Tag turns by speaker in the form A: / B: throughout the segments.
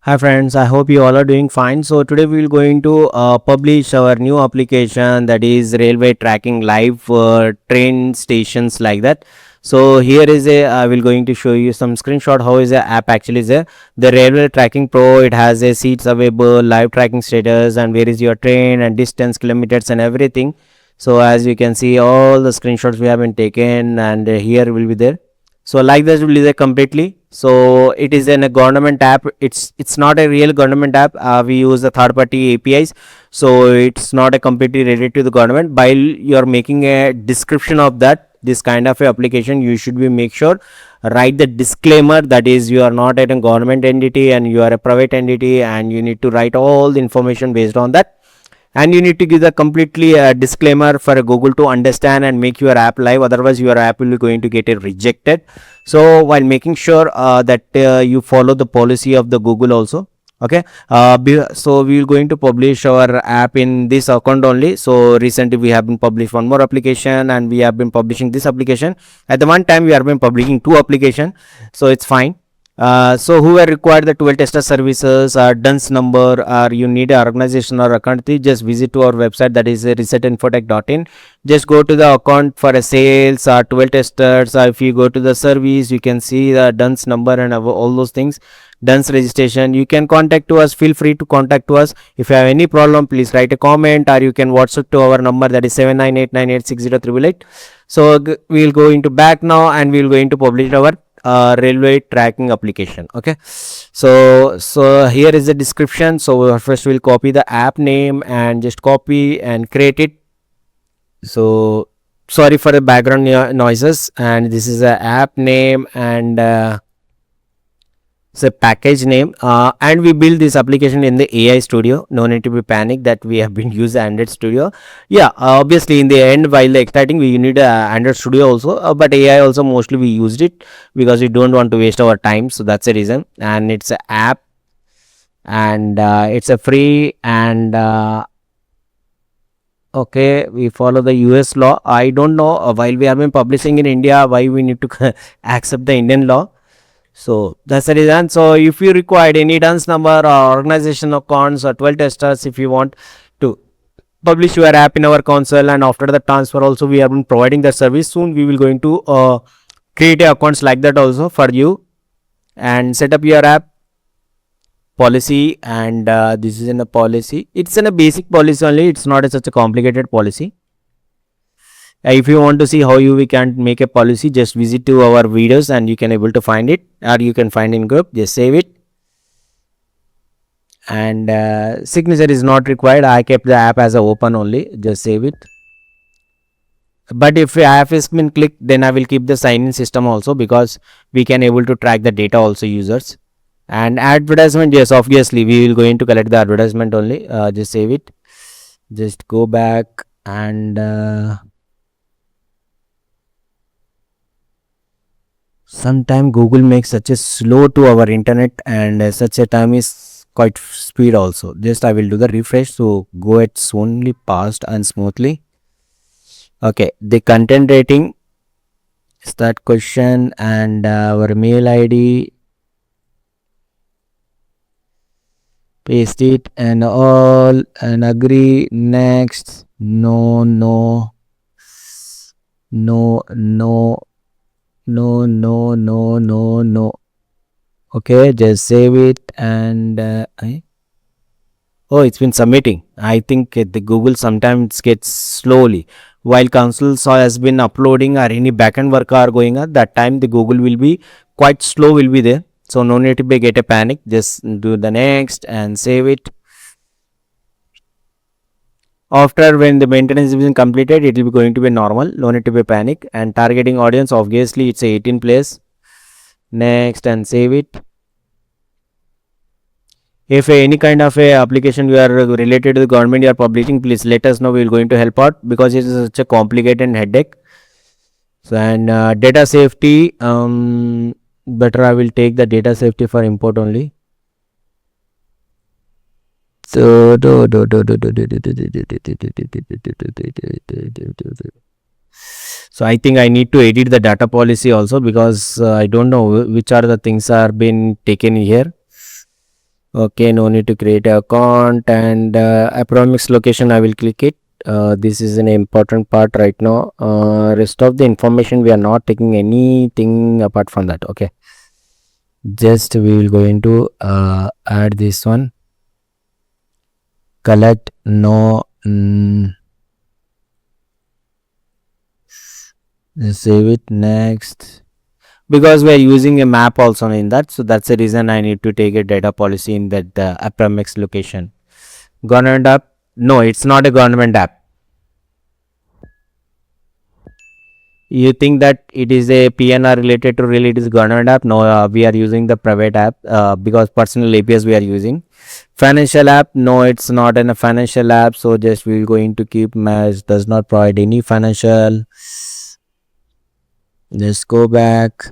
A: Hi friends, I hope you all are doing fine. So today we will going to publish our new application, that is railway tracking live train stations like that. So here is a I will going to show you some screenshot how is the app actually is there. The railway tracking pro, it has a seats available, live tracking status, and where is your train and distance, kilometers and everything. So as you can see, all the screenshots we have been taken, and here will be there. So like this will be there completely. So it is in a government app. It's not a real government app. We use the third party APIs, so it's not a completely related to the government. While you're making a description of that this kind of a application, you should be make sure write the disclaimer, that is you are not at a government entity and you are a private entity, and you need to write all the information based on that, and you need to give the completely disclaimer for Google to understand and make your app live. Otherwise your app will be going to get it rejected. So while making sure that you follow the policy of the Google also. Okay, so we are going to publish our app in this account only. So recently we have been published one more application, and we have been publishing this application. At the one time we have been publishing two application, so it's fine. So whoever required the 12 tester services or DUNS number, or you need an organization or account, just visit to our website, that is resetinfotech.in. Just go to the account for a sales or 12 testers, or if you go to the service, you can see the DUNS number and all those things. DUNS registration, you can contact to us. Feel free to contact to us. If you have any problem, please write a comment, or you can WhatsApp to our number, that is 7989860388. So we'll go into back now, and we'll going to publish our railway tracking application. Okay, so here is the description. So first we'll copy the app name and just copy and create it. So sorry for the background noises, and this is the app name, and it's a package name, and we build this application in the AI studio. No need to be panic that we have been used Android studio. Yeah, obviously in the end, while exciting, we need a Android studio also, but AI also mostly we used it because we don't want to waste our time. So that's the reason. And it's an app, and it's a free, and okay, we follow the US law. I don't know, while we have been publishing in India, why we need to accept the Indian law. So that's the reason. So if you required any DUNS number or organization accounts or 12 testers, if you want to publish your app in our console, and after the transfer also we have been providing the service. Soon we will going to create accounts like that also for you, and set up your app policy. And this is in a policy, it's in a basic policy only, it's not such a complicated policy. If you want to see how we can make a policy, just visit to our videos and you can able to find it, or you can find in group. Just save it, and signature is not required. I kept the app as a open only. Just save it. But if app has been clicked, then I will keep the sign in system also, because we can able to track the data also users. And advertisement, yes, obviously we will going to collect the advertisement only. Just save it. Just go back, and sometime Google makes such a slow to our internet, and such a time is quite speed also. Just I will do the refresh, so go it's only fast and smoothly. Okay, the content rating is that question, and our mail ID, paste it and all, and agree, next, no, no, no, no, no, no, no, no, no. Okay, just save it, and oh, it's been submitting. I think the Google sometimes gets slowly while consoles has been uploading, or any backend work are going on. That time the Google will be quite slow, will be there. So no need to be get a panic. Just do the next and save it. After when the maintenance is been completed, it will be going to be normal. No need to be panic. And targeting audience, obviously it's 18 plus. Next and save it. If any kind of a application you are related to the government you are publishing, please let us know. We will going to help out, because it is such a complicated headache. So, and data safety, better I will take the data safety for import only. So I think I need to edit the data policy also, because I don't know which are the things are been taken here. Okay, no need to create a account, and Approx location I will click it. This is an important part right now. Rest of the information we are not taking anything apart from that. Okay, just we will going to add this one. Collect no. Save it next, because we are using a map also in that, so that's the reason I need to take a data policy in that Approx location. Government app? No, it's not a government app. You think that it is a PNR related to really it is government app? No, we are using the private app because personal APIs we are using. Financial app? No, it's not in a financial app. So just we will going to keep match does not provide any financial. Let's go back.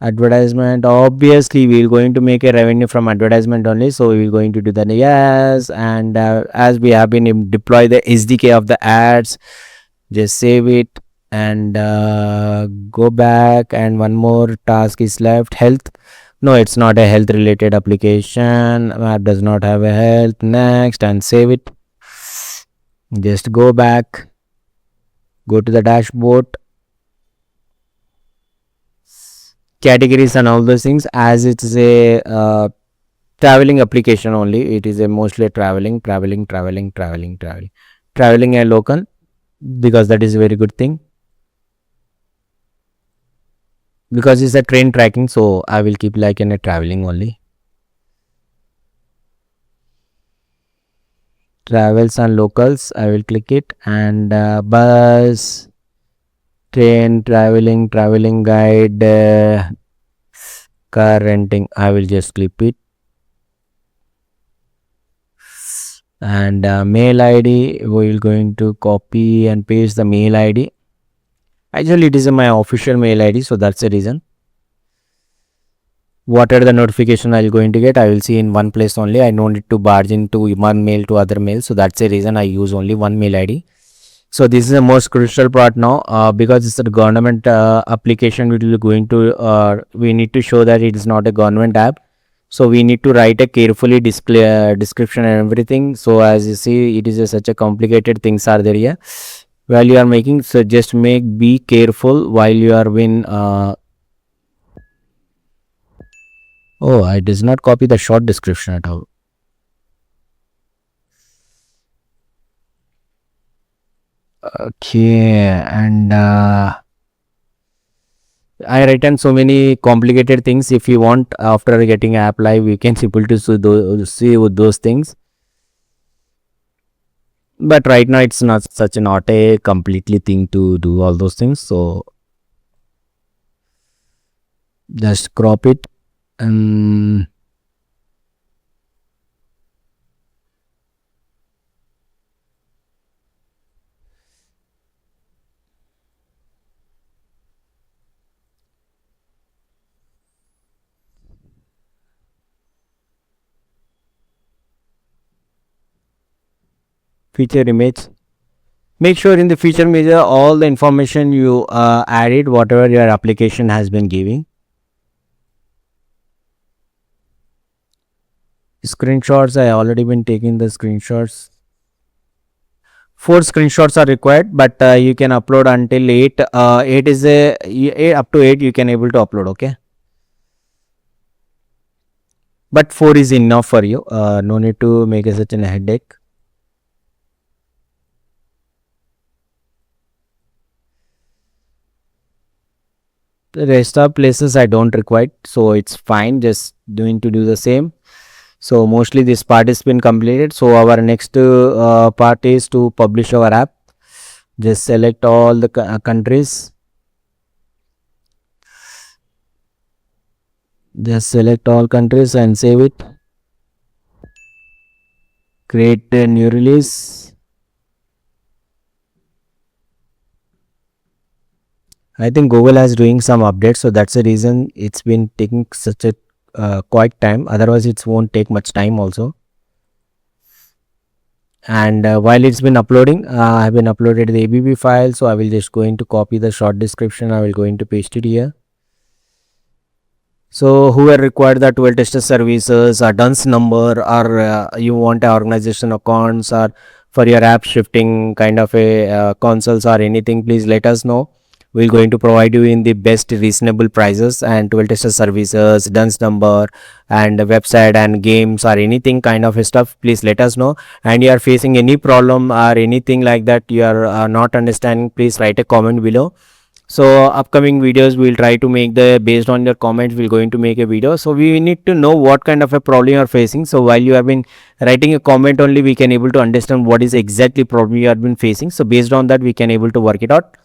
A: Advertisement, obviously we are going to make a revenue from advertisement only, so we are going to do that. Yes, and as we have been deploy the SDK of the ads, just save it and go back, and one more task is left. Health? No, it's not a health related application. App does not have a health. Next, and save it. Just go back, go to the dashboard, categories and all those things. As it's a traveling application only, it is a mostly traveling a local, because that is a very good thing, because it's a train tracking, so I will keep like in a traveling only. Travels and locals, I will click it, and bus, train, traveling guide, car renting, I will just clip it. And mail ID, we will going to copy and paste the mail ID. Actually it is my official mail ID, so that's the reason. What are the notification I'll going to get, I will see in one place only. I don't need to barge into one mail to other mail, so that's the reason I use only one mail ID. So this is the most crucial part now, because it's a government application. We will going to we need to show that it is not a government app, so we need to write a carefully display description and everything. So as you see, it is such a complicated things are there here while you are making, so just be careful while you are in oh, I does not copy the short description at all. Okay, and I written so many complicated things. If you want, after getting app live, we can able to see with those things. But right now, it's not a completely thing to do all those things. So just crop it and feature image. Make sure in the feature image all the information you added, whatever your application has been giving. Screenshots, I already been taking the screenshots. 4 screenshots are required, but you can upload until 8. 8 is up to 8 you can able to upload. Okay, but 4 is enough for you. No need to make such a headache. The rest of places I don't require, so it's fine, just doing to do the same. So mostly this part has been completed. So our next part is to publish our app. Just select all the countries, just select all countries and save it. Create a new release. I think Google has doing some updates, so that's the reason it's been taking such a quite time. Otherwise it won't take much time also. And while it's been uploading, I have been uploaded the ABB file, so I will just going to copy the short description. I will going to paste it here. So whoever required the 12 tester services or DUNS number, or you want a organization accounts, or for your app shifting kind of a consoles or anything, please let us know. We're going to provide you in the best reasonable prices, and 12 tester services, DUNS number, and the website and games or anything kind of stuff, please let us know. And you are facing any problem or anything like that, you are not understanding, please write a comment below. So upcoming videos we'll try to make the, based on your comments we're going to make a video. So we need to know what kind of a problem you are facing, so while you have been writing a comment only, we can able to understand what is exactly problem you have been facing. So based on that we can able to work it out.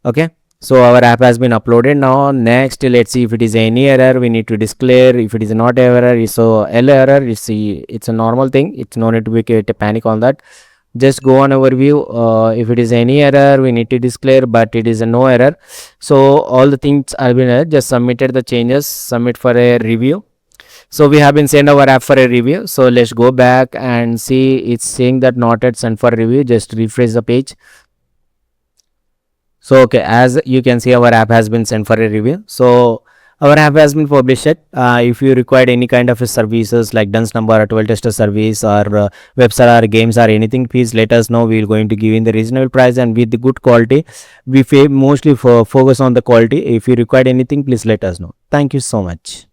A: Okay, so our app has been uploaded. Now next, let's see if it is any error, we need to declare. If it is not error, so L error, you see it's a normal thing, it's no need to be a panic on that. Just go on overview. If it is any error we need to declare, but it is a no error. So all the things have been just submitted the changes, submit for a review. So we have been sent our app for a review. So let's go back and see, it's saying that not yet sent for review. Just refresh the page. So okay, as you can see, our app has been sent for a review. So our app has been published. If you required any kind of services like DUNS number or 12 tester service or website or games or anything, please let us know. We're going to give in the reasonable price and with the good quality. We mostly focus on the quality. If you required anything, please let us know. Thank you so much.